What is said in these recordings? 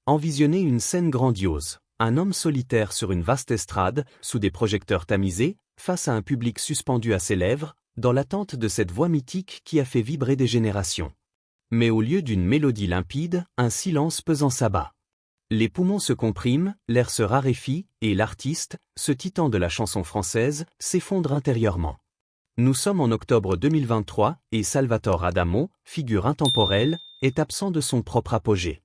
Envisionner une scène grandiose. Un homme solitaire sur une vaste estrade, sous des projecteurs tamisés, face à un public suspendu à ses lèvres, dans l'attente de cette voix mythique qui a fait vibrer des générations. Mais au lieu d'une mélodie limpide, un silence pesant s'abat. Les poumons se compriment, l'air se raréfie, et l'artiste, ce titan de la chanson française, s'effondre intérieurement. Nous sommes en octobre 2023, et Salvatore Adamo, figure intemporelle, est absent de son propre apogée.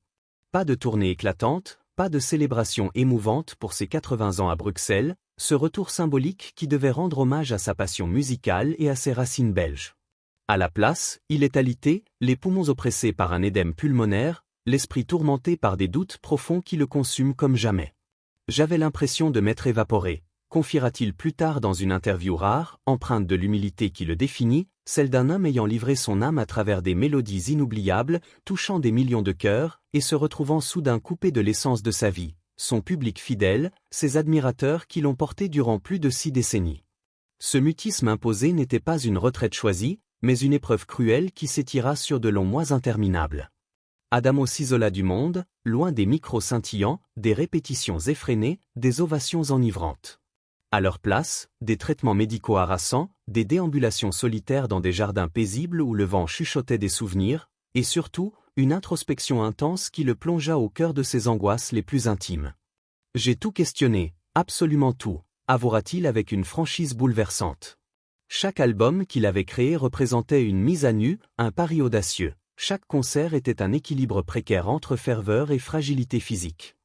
Pas de tournée éclatante, pas de célébration émouvante pour ses 80 ans à Bruxelles, ce retour symbolique qui devait rendre hommage à sa passion musicale et à ses racines belges. À la place, il est alité, les poumons oppressés par un édème pulmonaire, l'esprit tourmenté par des doutes profonds qui le consument comme jamais. J'avais l'impression de m'être évaporé, confiera-t-il plus tard dans une interview rare, empreinte de l'humilité qui le définit, celle d'un homme ayant livré son âme à travers des mélodies inoubliables, touchant des millions de cœurs, et se retrouvant soudain coupé de l'essence de sa vie, son public fidèle, ses admirateurs qui l'ont porté durant plus de 6 décennies. Ce mutisme imposé n'était pas une retraite choisie, mais une épreuve cruelle qui s'étira sur de longs mois interminables. Adamo s'isola du monde, loin des micros scintillants, des répétitions effrénées, des ovations enivrantes. À leur place, des traitements médicaux harassants, des déambulations solitaires dans des jardins paisibles où le vent chuchotait des souvenirs, et surtout, une introspection intense qui le plongea au cœur de ses angoisses les plus intimes. « J'ai tout questionné, absolument tout », avouera-t-il avec une franchise bouleversante. Chaque album qu'il avait créé représentait une mise à nu, un pari audacieux. Chaque concert était un équilibre précaire entre ferveur et fragilité physique.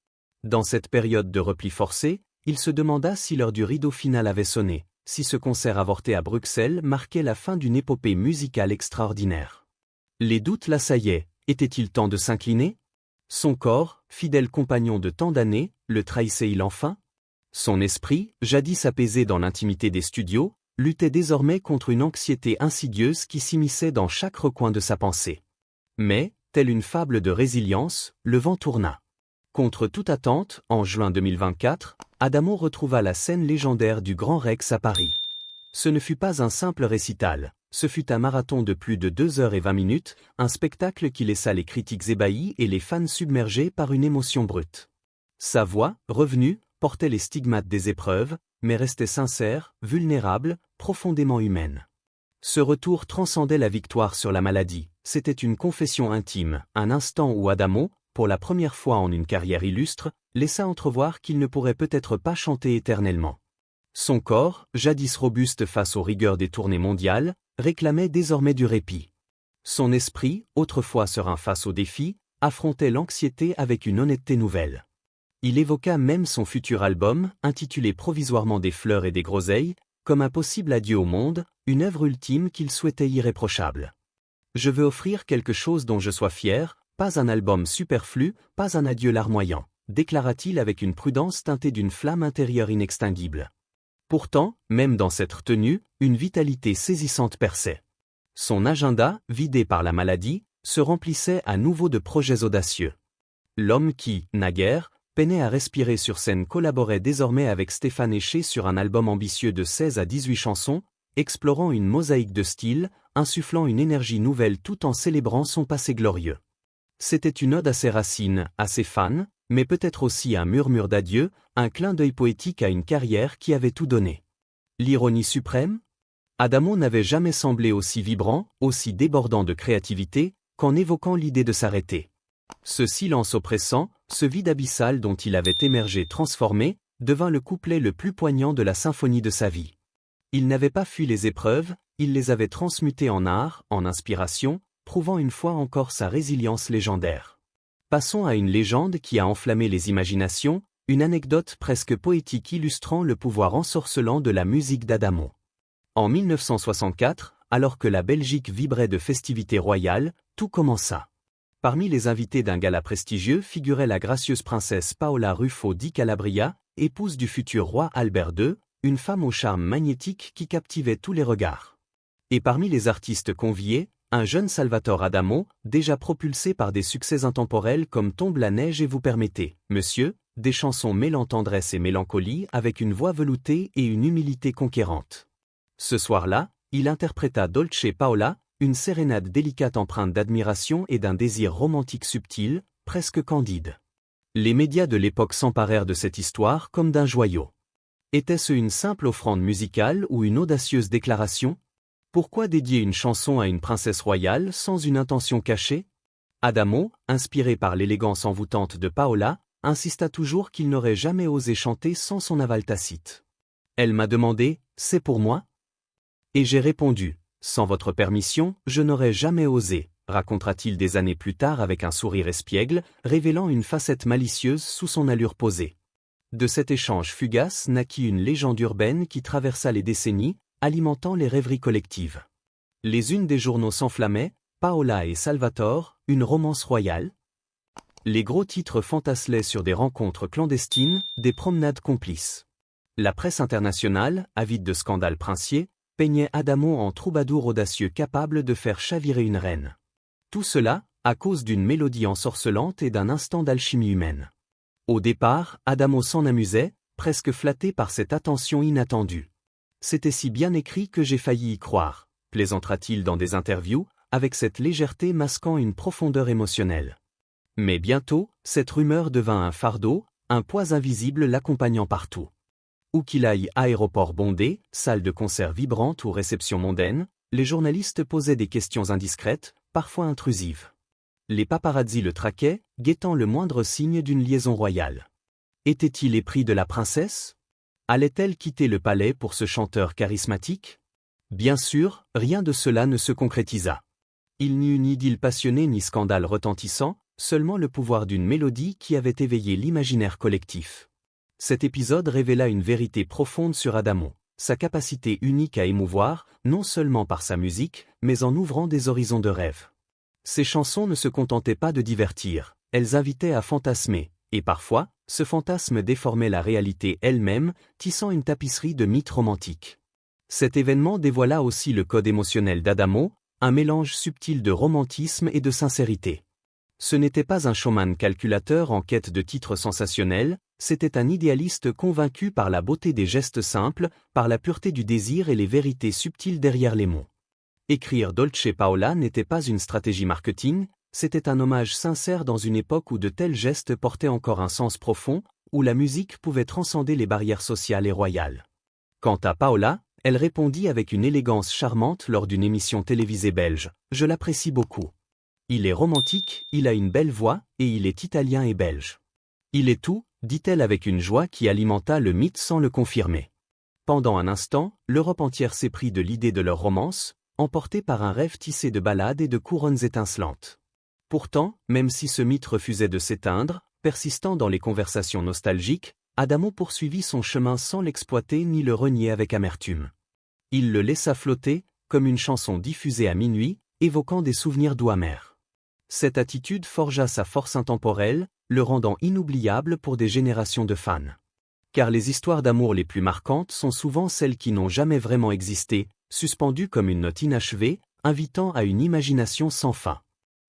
Dans cette période de repli forcé, il se demanda si l'heure du rideau final avait sonné, si ce concert avorté à Bruxelles marquait la fin d'une épopée musicale extraordinaire. Les doutes l'assaillaient, était-il temps de s'incliner? Son corps, fidèle compagnon de tant d'années, le trahissait-il enfin? Son esprit, jadis apaisé dans l'intimité des studios, luttait désormais contre une anxiété insidieuse qui s'immisçait dans chaque recoin de sa pensée. Mais, telle une fable de résilience, le vent tourna. Contre toute attente, en juin 2024, Adamo retrouva la scène légendaire du Grand Rex à Paris. Ce ne fut pas un simple récital, ce fut un marathon de plus de 2h20, un spectacle qui laissa les critiques ébahis et les fans submergés par une émotion brute. Sa voix, revenue, portait les stigmates des épreuves, mais restait sincère, vulnérable, profondément humaine. Ce retour transcendait la victoire sur la maladie, c'était une confession intime, un instant où Adamo, pour la première fois en une carrière illustre, laissa entrevoir qu'il ne pourrait peut-être pas chanter éternellement. Son corps, jadis robuste face aux rigueurs des tournées mondiales, réclamait désormais du répit. Son esprit, autrefois serein face aux défis, affrontait l'anxiété avec une honnêteté nouvelle. Il évoqua même son futur album, intitulé provisoirement Des fleurs et des groseilles, comme un possible adieu au monde, une œuvre ultime qu'il souhaitait irréprochable. Je veux offrir quelque chose dont je sois fier, pas un album superflu, pas un adieu larmoyant, déclara-t-il avec une prudence teintée d'une flamme intérieure inextinguible. Pourtant, même dans cette retenue, une vitalité saisissante perçait. Son agenda, vidé par la maladie, se remplissait à nouveau de projets audacieux. L'homme qui, naguère, peinait à respirer sur scène collaborait désormais avec Stéphane Eché sur un album ambitieux de 16 à 18 chansons, explorant une mosaïque de styles, insufflant une énergie nouvelle tout en célébrant son passé glorieux. C'était une ode à ses racines, à ses fans, mais peut-être aussi un murmure d'adieu, un clin d'œil poétique à une carrière qui avait tout donné. L'ironie suprême? Adamo n'avait jamais semblé aussi vibrant, aussi débordant de créativité, qu'en évoquant l'idée de s'arrêter. Ce silence oppressant, ce vide abyssal dont il avait émergé transformé, devint le couplet le plus poignant de la symphonie de sa vie. Il n'avait pas fui les épreuves, il les avait transmutées en art, en inspiration, prouvant une fois encore sa résilience légendaire. Passons à une légende qui a enflammé les imaginations, une anecdote presque poétique illustrant le pouvoir ensorcelant de la musique d'Adamo. En 1964, alors que la Belgique vibrait de festivités royales, tout commença. Parmi les invités d'un gala prestigieux figurait la gracieuse princesse Paola Ruffo di Calabria, épouse du futur roi Albert II, une femme au charme magnétique qui captivait tous les regards. Et parmi les artistes conviés, un jeune Salvatore Adamo, déjà propulsé par des succès intemporels comme Tombe la neige et Vous permettez, monsieur, des chansons mêlant tendresse et mélancolie avec une voix veloutée et une humilité conquérante. Ce soir-là, il interpréta Dolce Paola, une sérénade délicate empreinte d'admiration et d'un désir romantique subtil, presque candide. Les médias de l'époque s'emparèrent de cette histoire comme d'un joyau. Était-ce une simple offrande musicale ou une audacieuse déclaration? Pourquoi dédier une chanson à une princesse royale sans une intention cachée? Adamo, inspiré par l'élégance envoûtante de Paola, insista toujours qu'il n'aurait jamais osé chanter sans son aval tacite. Elle m'a demandé « C'est pour moi ?» Et j'ai répondu « Sans votre permission, je n'aurais jamais osé », racontera-t-il des années plus tard avec un sourire espiègle, révélant une facette malicieuse sous son allure posée. De cet échange fugace naquit une légende urbaine qui traversa les décennies, alimentant les rêveries collectives. Les unes des journaux s'enflammaient, Paola et Salvatore, une romance royale. Les gros titres fantasmaient sur des rencontres clandestines, des promenades complices. La presse internationale, avide de scandales princiers, peignait Adamo en troubadour audacieux capable de faire chavirer une reine. Tout cela, à cause d'une mélodie ensorcelante et d'un instant d'alchimie humaine. Au départ, Adamo s'en amusait, presque flatté par cette attention inattendue. C'était si bien écrit que j'ai failli y croire, plaisantera-t-il dans des interviews, avec cette légèreté masquant une profondeur émotionnelle. Mais bientôt, cette rumeur devint un fardeau, un poids invisible l'accompagnant partout. Où qu'il aille, aéroport bondé, salle de concert vibrante ou réception mondaine, les journalistes posaient des questions indiscrètes, parfois intrusives. Les paparazzis le traquaient, guettant le moindre signe d'une liaison royale. Était-il épris de la princesse? Allait-elle quitter le palais pour ce chanteur charismatique? Bien sûr, rien de cela ne se concrétisa. Il n'y eut ni idylle passionnée ni scandale retentissant, seulement le pouvoir d'une mélodie qui avait éveillé l'imaginaire collectif. Cet épisode révéla une vérité profonde sur Adamo, sa capacité unique à émouvoir, non seulement par sa musique, mais en ouvrant des horizons de rêve. Ses chansons ne se contentaient pas de divertir, elles invitaient à fantasmer, et parfois, ce fantasme déformait la réalité elle-même, tissant une tapisserie de mythes romantiques. Cet événement dévoila aussi le code émotionnel d'Adamo, un mélange subtil de romantisme et de sincérité. Ce n'était pas un showman calculateur en quête de titres sensationnels, c'était un idéaliste convaincu par la beauté des gestes simples, par la pureté du désir et les vérités subtiles derrière les mots. Écrire Dolce Paola n'était pas une stratégie marketing, c'était un hommage sincère dans une époque où de tels gestes portaient encore un sens profond, où la musique pouvait transcender les barrières sociales et royales. Quant à Paola, elle répondit avec une élégance charmante lors d'une émission télévisée belge « Je l'apprécie beaucoup. Il est romantique, il a une belle voix, et il est italien et belge. Il est tout », dit-elle avec une joie qui alimenta le mythe sans le confirmer. Pendant un instant, l'Europe entière s'éprit de l'idée de leur romance, emportée par un rêve tissé de ballades et de couronnes étincelantes. Pourtant, même si ce mythe refusait de s'éteindre, persistant dans les conversations nostalgiques, Adamo poursuivit son chemin sans l'exploiter ni le renier avec amertume. Il le laissa flotter, comme une chanson diffusée à minuit, évoquant des souvenirs doux amers. Cette attitude forgea sa force intemporelle, le rendant inoubliable pour des générations de fans. Car les histoires d'amour les plus marquantes sont souvent celles qui n'ont jamais vraiment existé, suspendues comme une note inachevée, invitant à une imagination sans fin.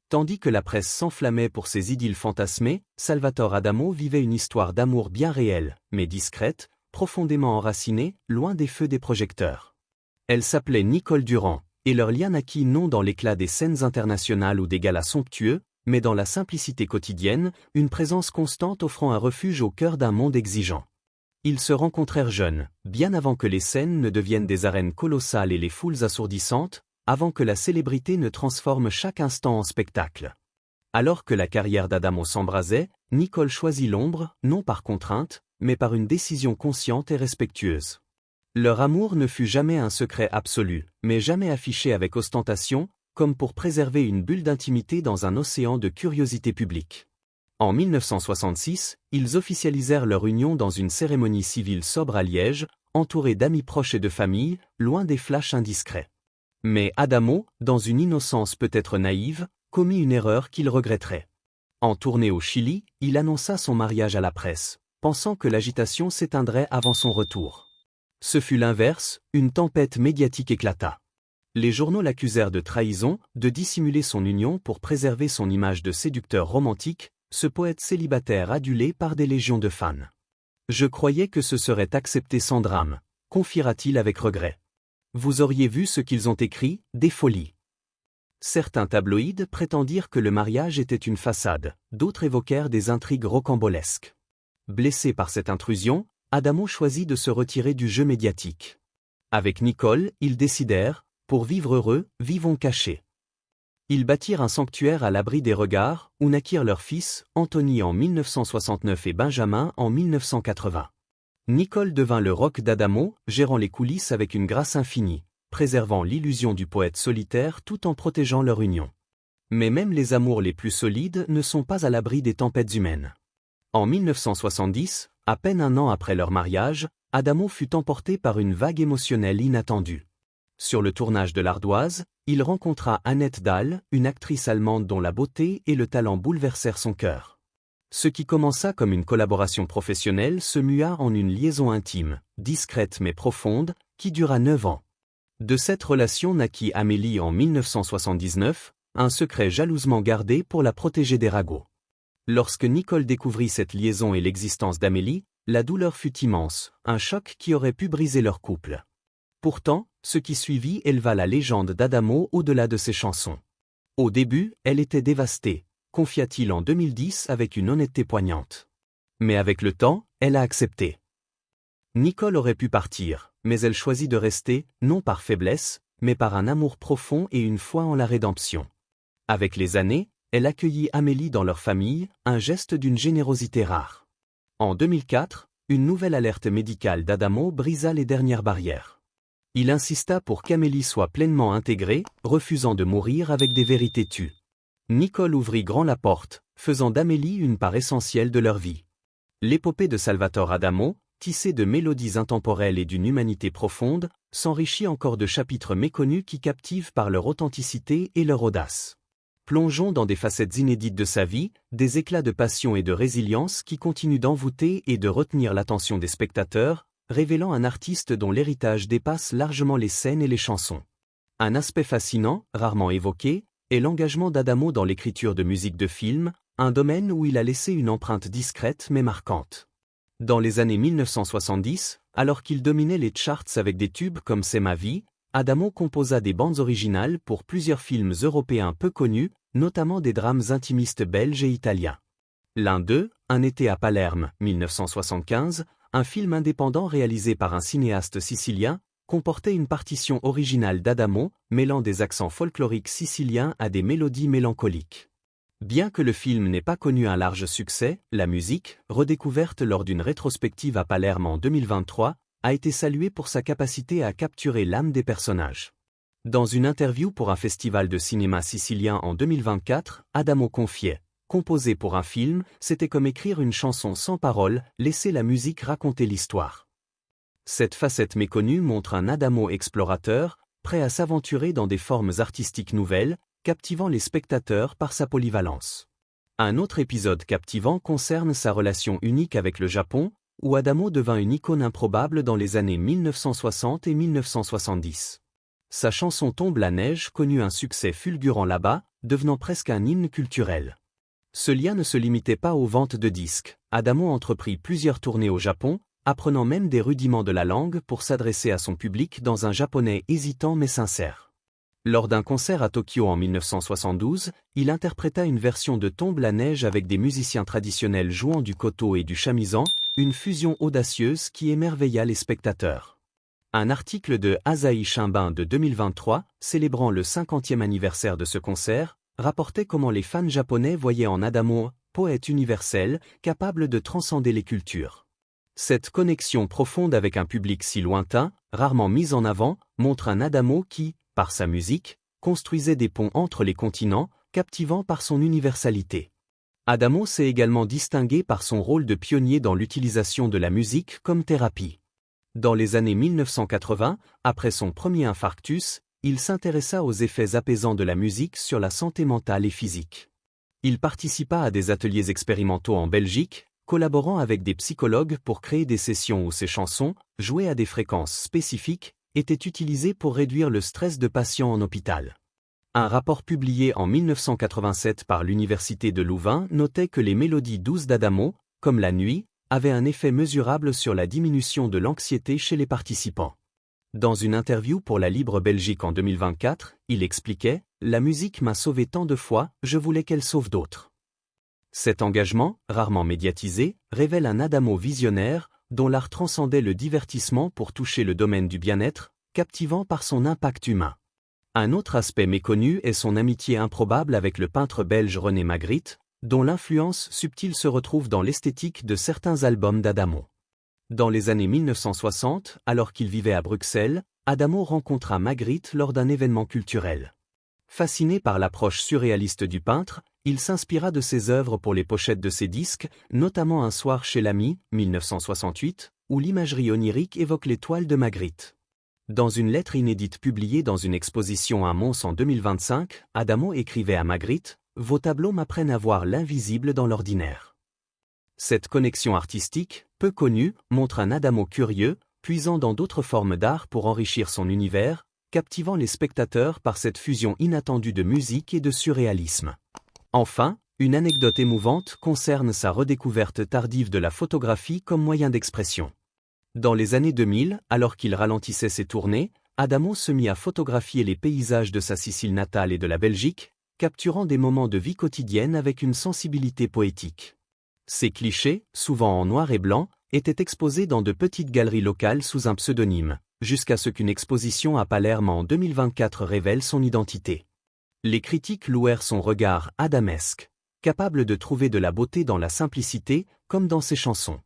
Tandis que la presse s'enflammait pour ses idylles fantasmées, Salvatore Adamo vivait une histoire d'amour bien réelle, mais discrète, profondément enracinée, loin des feux des projecteurs. Elle s'appelait Nicole Durand, et leur lien naquit non dans l'éclat des scènes internationales ou des galas somptueux, mais dans la simplicité quotidienne, une présence constante offrant un refuge au cœur d'un monde exigeant. Ils se rencontrèrent jeunes, bien avant que les scènes ne deviennent des arènes colossales et les foules assourdissantes, avant que la célébrité ne transforme chaque instant en spectacle. Alors que la carrière d'Adamo s'embrasait, Nicole choisit l'ombre, non par contrainte, mais par une décision consciente et respectueuse. Leur amour ne fut jamais un secret absolu, mais jamais affiché avec ostentation, comme pour préserver une bulle d'intimité dans un océan de curiosité publique. En 1966, ils officialisèrent leur union dans une cérémonie civile sobre à Liège, entourés d'amis proches et de famille, loin des flashs indiscrets. Mais Adamo, dans une innocence peut-être naïve, commit une erreur qu'il regretterait. En tournée au Chili, il annonça son mariage à la presse, pensant que l'agitation s'éteindrait avant son retour. Ce fut l'inverse, une tempête médiatique éclata. Les journaux l'accusèrent de trahison, de dissimuler son union pour préserver son image de séducteur romantique, ce poète célibataire adulé par des légions de fans. « Je croyais que ce serait accepté sans drame », confiera-t-il avec regret. « Vous auriez vu ce qu'ils ont écrit, des folies. Certains tabloïds prétendirent que le mariage était une façade, d'autres évoquèrent des intrigues rocambolesques. Blessé par cette intrusion, Adamo choisit de se retirer du jeu médiatique. Avec Nicole, ils décidèrent, pour vivre heureux, vivons cachés. Ils bâtirent un sanctuaire à l'abri des regards, où naquirent leurs fils, Anthony en 1969 et Benjamin en 1980. Nicole devint le roc d'Adamo, gérant les coulisses avec une grâce infinie, préservant l'illusion du poète solitaire tout en protégeant leur union. Mais même les amours les plus solides ne sont pas à l'abri des tempêtes humaines. En 1970, à peine un an après leur mariage, Adamo fut emporté par une vague émotionnelle inattendue. Sur le tournage de l'Ardoise, il rencontra Annette Dahl, une actrice allemande dont la beauté et le talent bouleversèrent son cœur. Ce qui commença comme une collaboration professionnelle se mua en une liaison intime, discrète mais profonde, qui dura 9 ans. De cette relation naquit Amélie en 1979, un secret jalousement gardé pour la protéger des ragots. Lorsque Nicole découvrit cette liaison et l'existence d'Amélie, la douleur fut immense, un choc qui aurait pu briser leur couple. Pourtant, ce qui suivit éleva la légende d'Adamo au-delà de ses chansons. Au début, elle était dévastée, confia-t-il en 2010 avec une honnêteté poignante. Mais avec le temps, elle a accepté. Nicole aurait pu partir, mais elle choisit de rester, non par faiblesse, mais par un amour profond et une foi en la rédemption. Avec les années, elle accueillit Amélie dans leur famille, un geste d'une générosité rare. En 2004, une nouvelle alerte médicale d'Adamo brisa les dernières barrières. Il insista pour qu'Amélie soit pleinement intégrée, refusant de mourir avec des vérités tues. Nicole ouvrit grand la porte, faisant d'Amélie une part essentielle de leur vie. L'épopée de Salvatore Adamo, tissée de mélodies intemporelles et d'une humanité profonde, s'enrichit encore de chapitres méconnus qui captivent par leur authenticité et leur audace. Plongeons dans des facettes inédites de sa vie, des éclats de passion et de résilience qui continuent d'envoûter et de retenir l'attention des spectateurs, révélant un artiste dont l'héritage dépasse largement les scènes et les chansons. Un aspect fascinant, rarement évoqué, est l'engagement d'Adamo dans l'écriture de musique de film, un domaine où il a laissé une empreinte discrète mais marquante. Dans les années 1970, alors qu'il dominait les charts avec des tubes comme C'est ma vie, Adamo composa des bandes originales pour plusieurs films européens peu connus, notamment des drames intimistes belges et italiens. L'un d'eux, Un été à Palerme, 1975, un film indépendant réalisé par un cinéaste sicilien, comportait une partition originale d'Adamo, mêlant des accents folkloriques siciliens à des mélodies mélancoliques. Bien que le film n'ait pas connu un large succès, la musique, redécouverte lors d'une rétrospective à Palerme en 2023, a été saluée pour sa capacité à capturer l'âme des personnages. Dans une interview pour un festival de cinéma sicilien en 2024, Adamo confiait « Composer pour un film, c'était comme écrire une chanson sans paroles, laisser la musique raconter l'histoire. » Cette facette méconnue montre un Adamo explorateur, prêt à s'aventurer dans des formes artistiques nouvelles, captivant les spectateurs par sa polyvalence. Un autre épisode captivant concerne sa relation unique avec le Japon, où Adamo devint une icône improbable dans les années 1960 et 1970. Sa chanson Tombe la neige connut un succès fulgurant là-bas, devenant presque un hymne culturel. Ce lien ne se limitait pas aux ventes de disques. Adamo entreprit plusieurs tournées au Japon, apprenant même des rudiments de la langue pour s'adresser à son public dans un japonais hésitant mais sincère. Lors d'un concert à Tokyo en 1972, il interpréta une version de Tombe la neige avec des musiciens traditionnels jouant du koto et du shamisen, une fusion audacieuse qui émerveilla les spectateurs. Un article de Asahi Shimbun de 2023, célébrant le 50e anniversaire de ce concert, rapportait comment les fans japonais voyaient en Adamo, poète universel, capable de transcender les cultures. Cette connexion profonde avec un public si lointain, rarement mise en avant, montre un Adamo qui, par sa musique, construisait des ponts entre les continents, captivant par son universalité. Adamo s'est également distingué par son rôle de pionnier dans l'utilisation de la musique comme thérapie. Dans les années 1980, après son premier infarctus, il s'intéressa aux effets apaisants de la musique sur la santé mentale et physique. Il participa à des ateliers expérimentaux en Belgique, collaborant avec des psychologues pour créer des sessions où ses chansons, jouées à des fréquences spécifiques, étaient utilisées pour réduire le stress de patients en hôpital. Un rapport publié en 1987 par l'Université de Louvain notait que les mélodies douces d'Adamo, comme La nuit, avaient un effet mesurable sur la diminution de l'anxiété chez les participants. Dans une interview pour la Libre Belgique en 2024, il expliquait « La musique m'a sauvé tant de fois, je voulais qu'elle sauve d'autres ». Cet engagement, rarement médiatisé, révèle un Adamo visionnaire, dont l'art transcendait le divertissement pour toucher le domaine du bien-être, captivant par son impact humain. Un autre aspect méconnu est son amitié improbable avec le peintre belge René Magritte, dont l'influence subtile se retrouve dans l'esthétique de certains albums d'Adamo. Dans les années 1960, alors qu'il vivait à Bruxelles, Adamo rencontra Magritte lors d'un événement culturel. Fasciné par l'approche surréaliste du peintre, il s'inspira de ses œuvres pour les pochettes de ses disques, notamment Un soir chez l'ami, 1968, où l'imagerie onirique évoque les toiles de Magritte. Dans une lettre inédite publiée dans une exposition à Mons en 2025, Adamo écrivait à Magritte « Vos tableaux m'apprennent à voir l'invisible dans l'ordinaire ». Cette connexion artistique, peu connue, montre un Adamo curieux, puisant dans d'autres formes d'art pour enrichir son univers, captivant les spectateurs par cette fusion inattendue de musique et de surréalisme. Enfin, une anecdote émouvante concerne sa redécouverte tardive de la photographie comme moyen d'expression. Dans les années 2000, alors qu'il ralentissait ses tournées, Adamo se mit à photographier les paysages de sa Sicile natale et de la Belgique, capturant des moments de vie quotidienne avec une sensibilité poétique. Ces clichés, souvent en noir et blanc, étaient exposés dans de petites galeries locales sous un pseudonyme, jusqu'à ce qu'une exposition à Palerme en 2024 révèle son identité. Les critiques louèrent son regard adamesque, capable de trouver de la beauté dans la simplicité, comme dans ses chansons.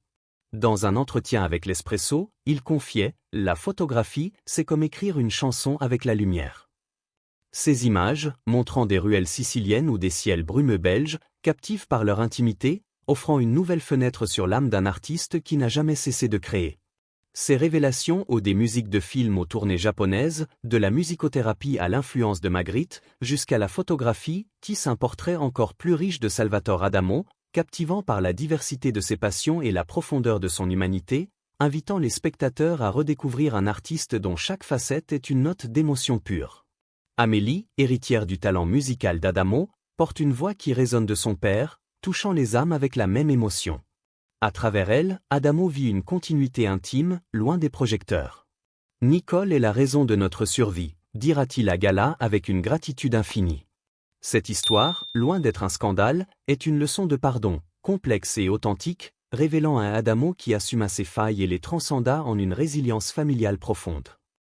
Dans un entretien avec l'Espresso, il confiait « La photographie, c'est comme écrire une chanson avec la lumière ». Ces images, montrant des ruelles siciliennes ou des ciels brumeux belges, captivent par leur intimité, offrant une nouvelle fenêtre sur l'âme d'un artiste qui n'a jamais cessé de créer. Ces révélations ont des musiques de films aux tournées japonaises, de la musicothérapie à l'influence de Magritte, jusqu'à la photographie, tisse un portrait encore plus riche de Salvatore Adamo, captivant par la diversité de ses passions et la profondeur de son humanité, invitant les spectateurs à redécouvrir un artiste dont chaque facette est une note d'émotion pure. Amélie, héritière du talent musical d'Adamo, porte une voix qui résonne de son père, touchant les âmes avec la même émotion. À travers elle, Adamo vit une continuité intime, loin des projecteurs. Nicole est la raison de notre survie, dira-t-il à Gala avec une gratitude infinie. Cette histoire, loin d'être un scandale, est une leçon de pardon, complexe et authentique, révélant un Adamo qui assuma ses failles et les transcenda en une résilience familiale profonde.